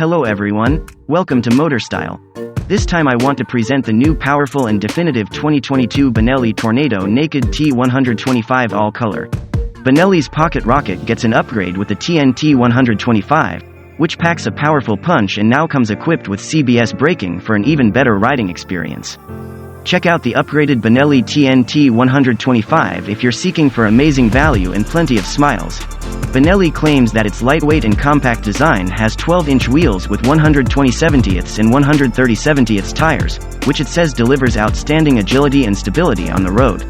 Hello everyone, welcome to Motorstyle. This time I want to present the new powerful and definitive 2022 Benelli Tornado Naked T125 all-color. Benelli's Pocket Rocket gets an upgrade with the TNT 125, which packs a powerful punch and now comes equipped with CBS braking for an even better riding experience. Check out the upgraded Benelli TNT 125 if you're seeking for amazing value and plenty of smiles. Benelli claims that its lightweight and compact design has 12-inch wheels with 120/70ths and 130/70ths tires, which it says delivers outstanding agility and stability on the road.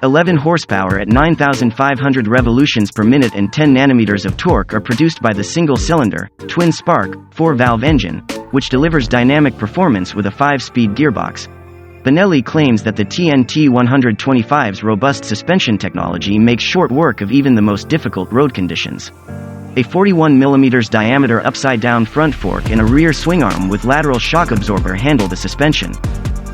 "11 horsepower at 9,500 revolutions per minute and 10 nanometers of torque are produced by the single-cylinder, twin-spark, 4-valve engine, which delivers dynamic performance with a 5-speed gearbox." Benelli claims that the TNT 125's robust suspension technology makes short work of even the most difficult road conditions. A 41mm diameter upside-down front fork and a rear swing arm with lateral shock absorber handle the suspension.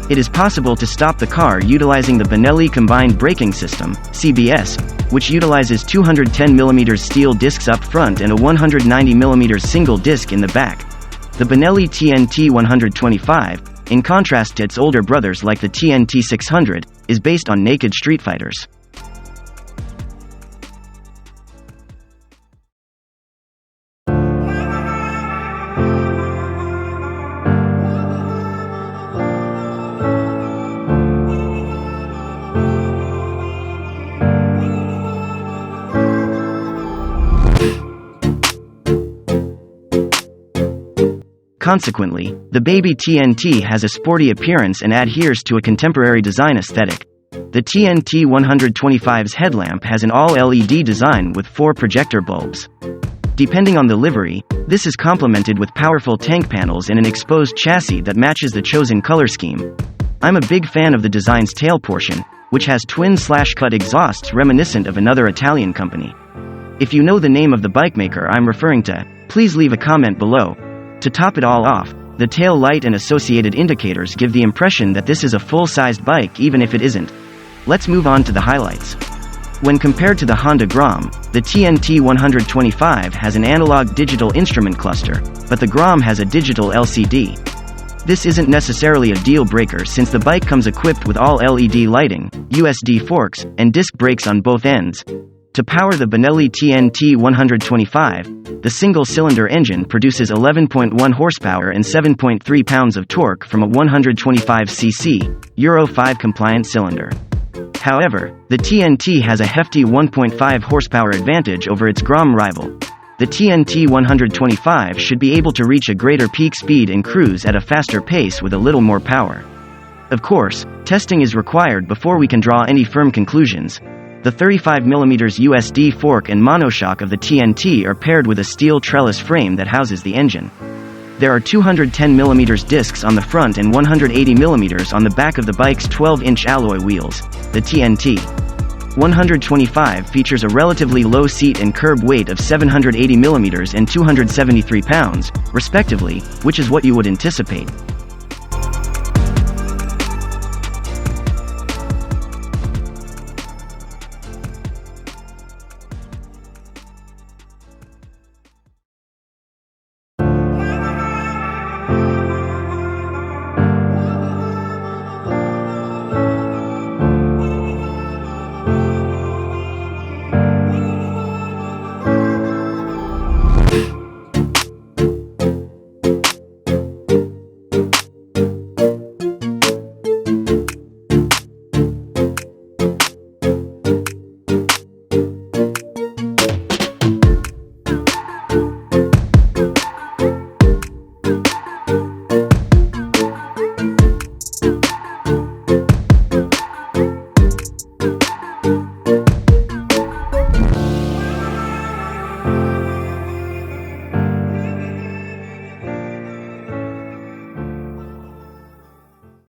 It is possible to stop the car utilizing the Benelli Combined Braking System, CBS, which utilizes 210mm steel discs up front and a 190mm single disc in the back. The Benelli TNT 125, in contrast to its older brothers like the TNT 600, is based on naked street fighters. Consequently, the baby TNT has a sporty appearance and adheres to a contemporary design aesthetic. The TNT 125's headlamp has an all-LED design with 4 projector bulbs. Depending on the livery, this is complemented with powerful tank panels and an exposed chassis that matches the chosen color scheme. I'm a big fan of the design's tail portion, which has twin/cut exhausts reminiscent of another Italian company. If you know the name of the bike maker I'm referring to, please leave a comment below. To top it all off, the tail light and associated indicators give the impression that this is a full-sized bike even if it isn't. Let's move on to the highlights. When compared to the Honda Grom, the TNT 125 has an analog digital instrument cluster, but the Grom has a digital LCD. This isn't necessarily a deal breaker since the bike comes equipped with all LED lighting, USD forks, and disc brakes on both ends. To power the Benelli TNT 125, the single-cylinder engine produces 11.1 horsepower and 7.3 pounds of torque from a 125cc, Euro 5 compliant cylinder. However, the TNT has a hefty 1.5 horsepower advantage over its Grom rival. The TNT 125 should be able to reach a greater peak speed and cruise at a faster pace with a little more power. Of course, testing is required before we can draw any firm conclusions. The 35mm USD fork and monoshock of the TNT are paired with a steel trellis frame that houses the engine. There are 210mm discs on the front and 180mm on the back of the bike's 12-inch alloy wheels. The TNT 125 features a relatively low seat and curb weight of 780mm and 273 pounds, respectively, which is what you would anticipate.